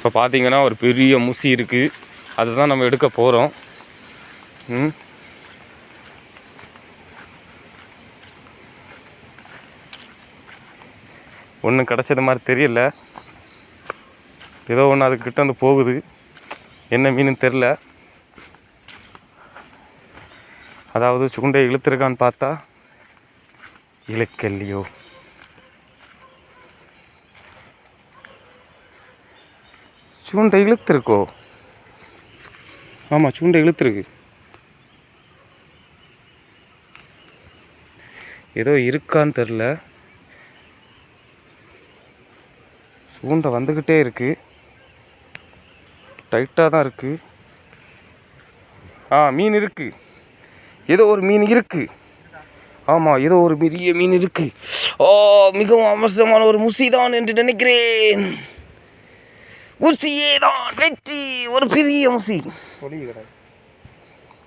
இப்போ பார்த்தீங்கன்னா ஒரு பெரிய முசி இருக்குது, அதுதான் நம்ம எடுக்க போகிறோம். ஒன்றும் கிடச்சது மாதிரி தெரியல, ஏதோ ஒன்று அதுக்கிட்ட வந்து போகுது, என்ன மீனுன்னு தெரில. அதாவது சுண்டை இழுத்துருக்கான்னு பார்த்தா இழுக்கல்லையோ. சூண்டை இழுத்துருக்கோ? ஆமாம், சூண்டை இழுத்துருக்கு. ஏதோ இருக்கான்னு தெரில, சூண்டை வந்துக்கிட்டே இருக்குது, டைட்டாக தான் இருக்குது. மீன் இருக்குது, ஏதோ ஒரு மீன் இருக்குது. ஆமாம், ஏதோ ஒரு பெரிய மீன் இருக்குது. மிகவும் அவசரமான ஒரு முசி தான் என்று நினைக்கிறேன். முசியே தான் வெற்றி, ஒரு பெரிய முசி.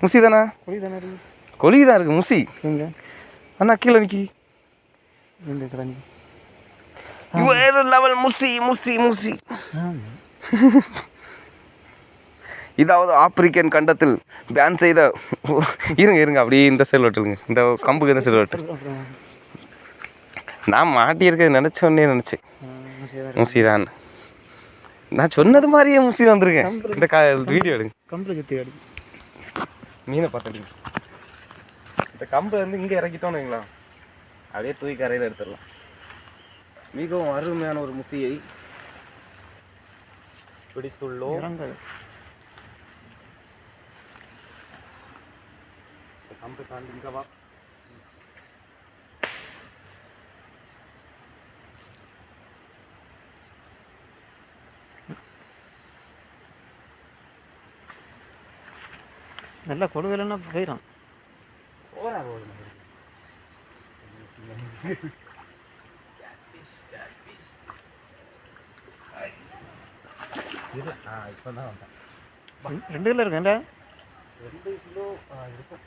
முசி தானே? கொலி தான் இருக்குது, முசி அண்ணா கீழே நிற்கி. வேறு லெவல் முசி முசி முசி. இதாவது ஆப்பிரிக்கன் கண்டத்தில் பேன் செய்த இருங்க அப்படியே இந்த சைடு வெட்டுங்க, இந்த கம்புக்கு இந்த சைடு வெட்டு. நான் மாட்டியிருக்க நினச்சேன் முசி தான். நான் சொன்னது மாதிரியே முசி வந்திருக்கேன். இந்த வீடியோ எடுங்க, கம்பில் சுற்றி எடுங்க, மீனை பார்த்துடுங்க. இந்த கம்பை வந்து இங்கே இறக்கிட்டோன்னு வைங்களா, அப்படியே தூக்கி கரையில் எடுத்துடலாம். மிகவும் அருமையான ஒரு முசியை பிடித்துள்ளோம். கம்பை தாண்டி இங்கே வா. நல்லா கொடுக்கலன்னா போயிடும். இப்போ தான் வந்தேன். 2 கிலோ இருக்குல்ல? 2 கிலோ இருக்கும்.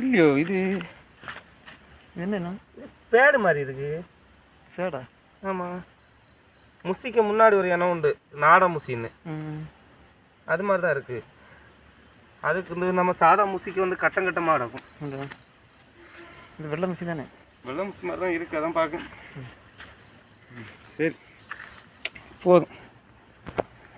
இல்லையோ, இது என்னன்னா பேடு மாதிரி இருக்கு. பேடா? ஆமாம், முசிக்கு முன்னாடி ஒரு இனம் உண்டு, நாட முசின்னு, அது மாதிரி தான் இருக்குது. அதுக்கு வந்து நம்ம சாதா முசிக்கு வந்து கட்டமாக இருக்கும். இது வெள்ளை முசி தானே? வெள்ளை முசி மாதிரி தான் இருக்குது, அதான் பார்க்க. சரி போதும்.